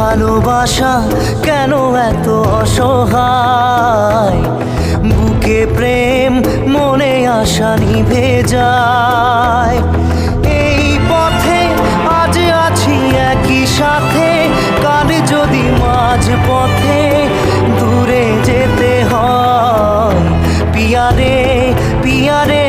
ভালোবাসা কেন এত অসহায়, বুকে প্রেম মনে আশা নিভে যায়। এই পথে আজ আছি একই সাথে, কাল যদি মাঝ পথে দূরে যেতে হয়, পিয়ারে পিয়ারে